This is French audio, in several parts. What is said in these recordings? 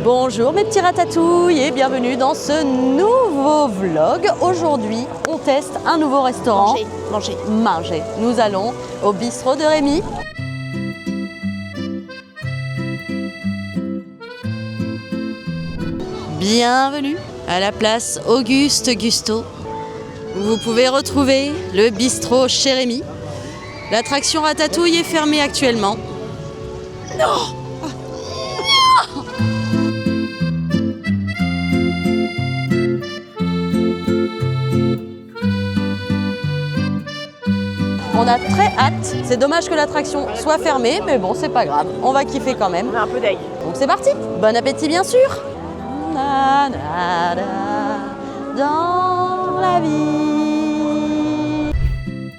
Bonjour mes petits ratatouilles et bienvenue dans ce nouveau vlog. Aujourd'hui, on teste un nouveau restaurant. Manger. Nous allons au bistrot de Rémi. Bienvenue à la place Auguste Gusto, où vous pouvez retrouver le bistrot chez Rémi. L'attraction Ratatouille est fermée actuellement. Non! On a très hâte. C'est dommage que l'attraction soit fermée, mais bon, c'est pas grave. On va kiffer quand même. On a un peu d'ail. Donc c'est parti. Bon appétit, bien sûr. Na, na, na, dans la vie.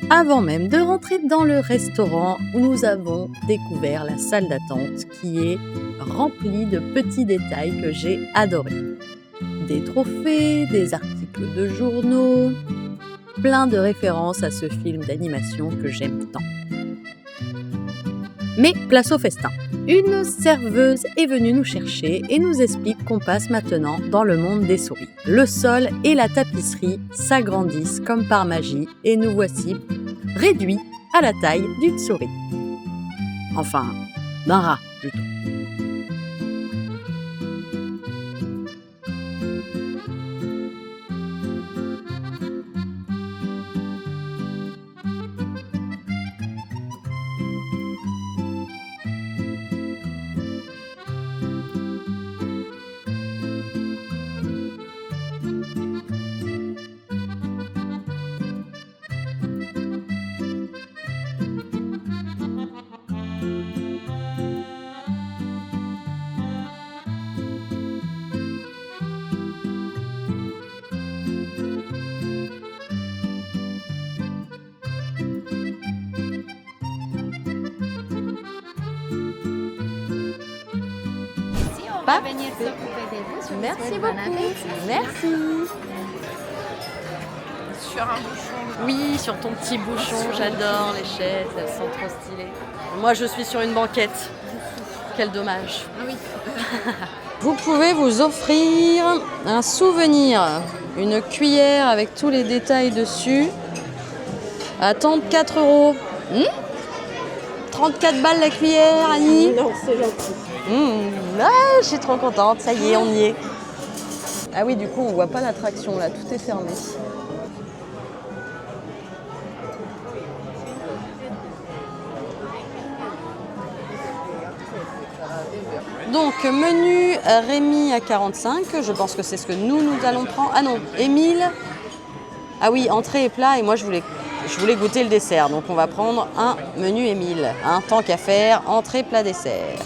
Avant même de rentrer dans le restaurant, nous avons découvert la salle d'attente qui est remplie de petits détails que j'ai adorés. Des trophées, des articles de journaux, plein de références à ce film d'animation que j'aime tant. Mais place au festin. Une serveuse est venue nous chercher et nous explique qu'on passe maintenant dans le monde des souris. Le sol et la tapisserie s'agrandissent comme par magie et nous voici réduits à la taille d'une souris. Enfin, d'un rat plutôt. On va venir s'occuper de vous. Je vous Merci souhaite beaucoup. bon appétit. Merci. Sur un bouchon. Oui, sur ton petit bouchon, j'adore les chaises, elles sont trop stylées. Moi, je suis sur une banquette. Quel dommage. Ah oui. Vous pouvez vous offrir un souvenir, une cuillère avec tous les détails dessus, à 34 €. 34 balles la cuillère, Annie. Non, c'est gentil. Je suis trop contente, ça y est, on y est. Ah oui, du coup, on voit pas l'attraction là, tout est fermé. Donc, menu Rémi à 45, je pense que c'est ce que nous allons prendre. Ah non, Émile. Ah oui, entrée et plat, et moi je voulais goûter le dessert. Donc on va prendre un menu Émile. Tant qu'à faire, entrée, plat, dessert.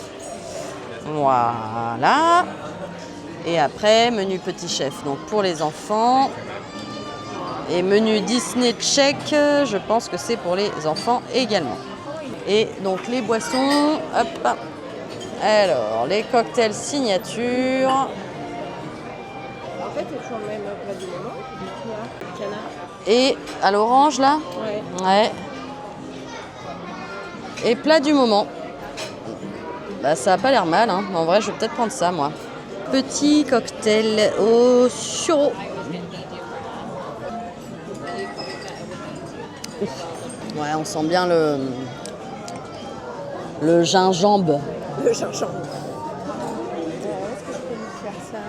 Voilà. Et après, menu petit chef, donc pour les enfants. Et menu Disney tchèque, je pense que c'est pour les enfants également. Et donc les boissons, hop. Alors, les cocktails signature. En fait, c'est toujours le même plat du moment. Canard. Et à l'orange là. Ouais. Ouais. Et plat du moment. Bah ça a pas l'air mal, hein. En vrai, je vais peut-être prendre ça, moi. Petit cocktail au sureau. Ouais, on sent bien le gingembre. Le gingembre. Est-ce que je peux lui faire ça?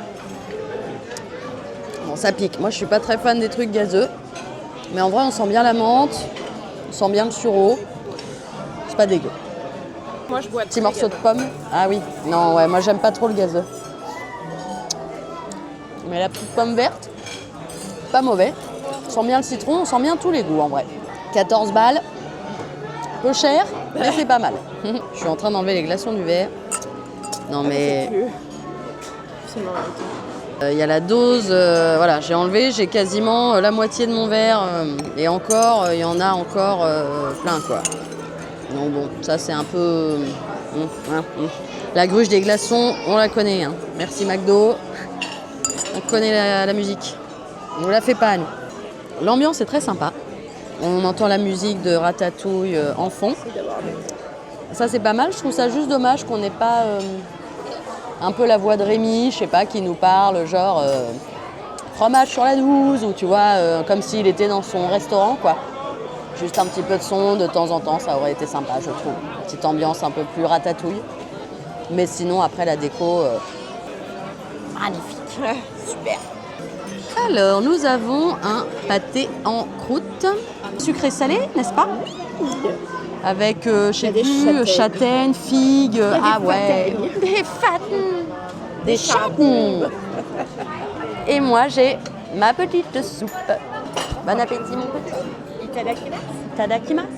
Bon, ça pique. Moi, je suis pas très fan des trucs gazeux. Mais en vrai, on sent bien la menthe. On sent bien le sureau. C'est pas dégueu. Moi, je bois Petit morceau de pomme. Ah oui. Non, ouais, moi, j'aime pas trop le gazeux. Mais la petite pomme verte, pas mauvais. On sent bien le citron, on sent bien tous les goûts en vrai. 14 balles. Peu cher, mais c'est pas mal. Je suis en train d'enlever les glaçons du verre. Non mais... C'est marrant. Il y a la dose, voilà, j'ai enlevé, j'ai quasiment la moitié de mon verre et encore, il y en a encore plein quoi. Donc bon, ça c'est un peu... La gruge des glaçons, on la connaît. Hein. Merci McDo, on connaît la musique. On ne la fait pas à nous. L'ambiance est très sympa. On entend la musique de Ratatouille en fond. Ça c'est pas mal, je trouve ça juste dommage qu'on n'ait pas un peu la voix de Rémi, je sais pas, qui nous parle, genre fromage sur la 12, ou tu vois, comme s'il était dans son restaurant, quoi. Juste un petit peu de son de temps en temps, ça aurait été sympa, je trouve. Petite ambiance un peu plus ratatouille. Mais sinon, après la déco, magnifique. Super. Alors, nous avons un pâté en croûte, sucré-salé, n'est-ce pas? Avec, je sais plus, châtaignes, figues, ah ouais, des fatten, des châtaignes. Et moi, j'ai ma petite soupe. Bon appétit, mon petit. Itadakimasu. Tadakimasu.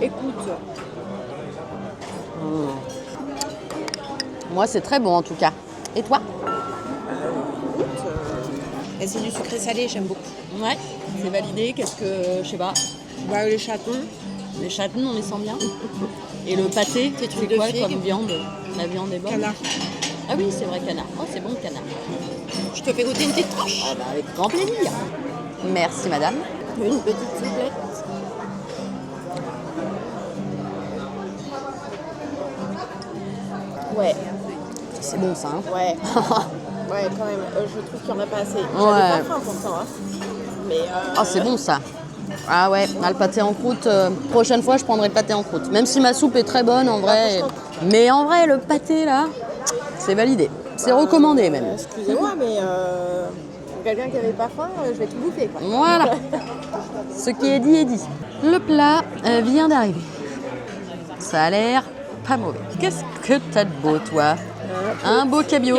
Écoute, Moi, c'est très bon en tout cas. Et toi? et c'est du sucré salé, j'aime beaucoup. Ouais, c'est validé. Qu'est-ce que, je sais pas, Bah, les chatons, les châtaignes, on les sent bien. Et le pâté, tu fais de quoi figues. comme viande? La viande est bonne. canard. Ah oui, c'est vrai, canard. Oh, c'est bon le canard. Je te fais goûter une petite tranche. Ah bah, avec grand plaisir. Merci, madame. Une petite souplette. Ouais, C'est bon ça, hein? ouais. Ouais, quand même. Je trouve qu'il n'y en a pas assez. Ouais. J'avais pas faim pourtant. Hein. Mais Ah, c'est bon ça. Ah ouais, le pâté en croûte, prochaine fois je prendrai le pâté en croûte. Même si ma soupe est très bonne en vrai. Mais en vrai, le pâté là, c'est validé. C'est recommandé même. Excusez-moi, mais pour quelqu'un qui n'avait pas faim, je vais tout bouffer. Quoi. Voilà. Ce qui est dit. Le plat vient d'arriver. Ça a l'air pas mauvais. Qu'est-ce que t'as de beau toi? Un beau cabillaud.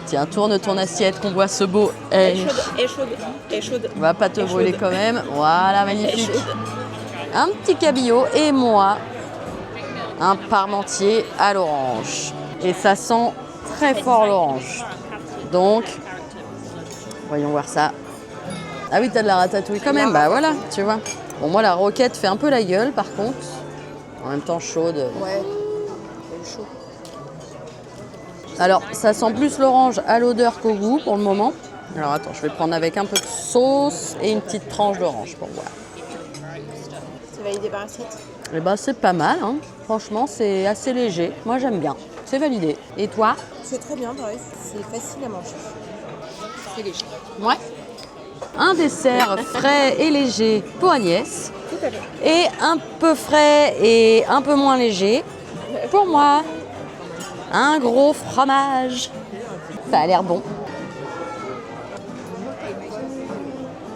Tiens, tourne ton assiette qu'on voit ce beau. Elle est chaude, elle est chaude. On va pas te brûler quand même. Voilà, magnifique. Un petit cabillaud et moi, un parmentier à l'orange. Et ça sent très fort l'orange. Donc, voyons voir ça. Ah oui, t'as de la ratatouille quand même. Bah voilà, tu vois. Bon, moi, la roquette fait un peu la gueule par contre. En même temps chaude. Ouais, elle est chaude. Alors, ça sent plus l'orange à l'odeur qu'au goût pour le moment. Alors, attends, je vais prendre avec un peu de sauce et une petite tranche d'orange pour voir. C'est validé par assiette. Eh ben, c'est pas mal, hein. Franchement, c'est assez léger. Moi, j'aime bien. C'est validé. Et toi? C'est très bien, pareil. C'est facile à manger. C'est léger. Ouais. Un dessert frais et léger pour Agnès. Tout à fait. Et un peu frais et un peu moins léger pour moi. Un gros fromage. Ça a l'air bon.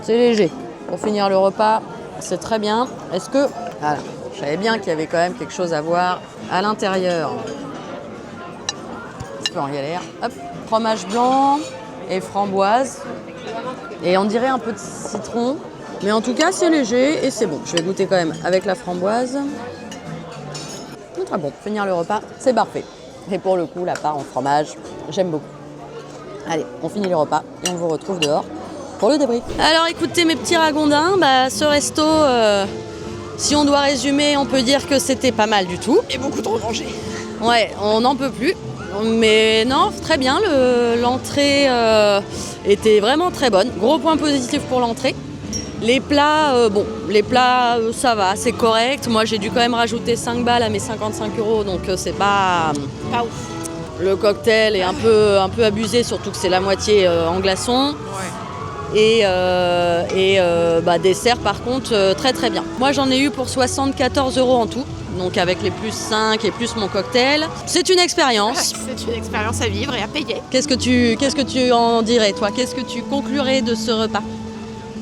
C'est léger. Pour finir le repas, c'est très bien. Est-ce que... Voilà. Je savais bien qu'il y avait quand même quelque chose à voir à l'intérieur. Un peu en galère. Hop, fromage blanc et framboise. Et on dirait un peu de citron. Mais en tout cas, c'est léger et c'est bon. Je vais goûter quand même avec la framboise. C'est très bon. Finir le repas, c'est parfait. Et pour le coup, la part en fromage, j'aime beaucoup. Allez, on finit le repas et on vous retrouve dehors pour le débrief. Alors écoutez mes petits ragondins, ce resto, si on doit résumer, on peut dire que c'était pas mal du tout. Et beaucoup trop mangé. Ouais, on n'en peut plus. Mais non, très bien, l'entrée était vraiment très bonne. Gros point positif pour l'entrée. Les plats, ça va, c'est correct. Moi, j'ai dû quand même rajouter 5 balles à mes 55 €, donc c'est pas... Pas ouf. Le cocktail est un peu abusé, surtout que c'est la moitié en glaçons. Ouais. Et dessert, par contre, très très bien. Moi, j'en ai eu pour 74 € en tout. Donc avec les plus 5 et plus mon cocktail. C'est une expérience. C'est une expérience à vivre et à payer. Qu'est-ce que tu en dirais, toi? Qu'est-ce que tu conclurais de ce repas?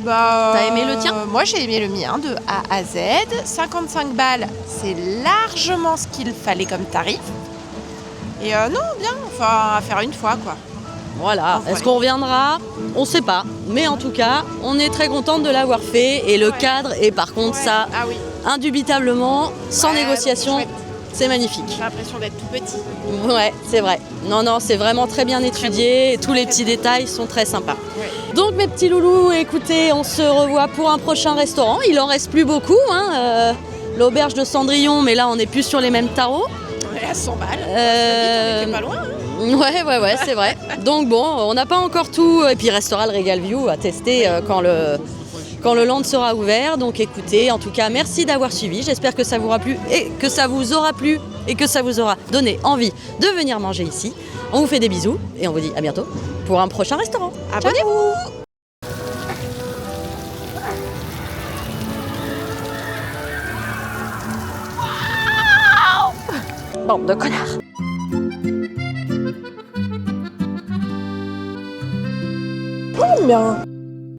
T'as aimé le tien? Moi, j'ai aimé le mien de A à Z. 55 balles, c'est largement ce qu'il fallait comme tarif. Et non, bien, enfin, à faire une fois, quoi. Voilà. Est-ce qu'on reviendra? On ne sait pas. Mais en tout cas, on est très contente de l'avoir fait. Et le cadre, et par contre, ça, Ah oui, indubitablement, sans négociation, chouette. c'est magnifique. J'ai l'impression d'être tout petit. Ouais, c'est vrai. Non, c'est vraiment très bien étudié. Et tous les petits détails sont très sympas. Ouais. Donc, mes petits loulous, écoutez, on se revoit pour un prochain restaurant. Il en reste plus beaucoup, hein. L'auberge de Cendrillon, mais là, on n'est plus sur les mêmes tarots. On est à 100 balles. On était pas loin. Hein. Ouais, c'est vrai. Donc bon, on n'a pas encore tout. Et puis il restera le Regal View à tester quand le land sera ouvert. Donc écoutez, en tout cas, merci d'avoir suivi. J'espère que ça vous aura plu et que ça vous aura plu et que ça vous aura donné envie de venir manger ici. On vous fait des bisous et on vous dit à bientôt pour un prochain restaurant. Abonnez-vous. Bande de connards. Bien.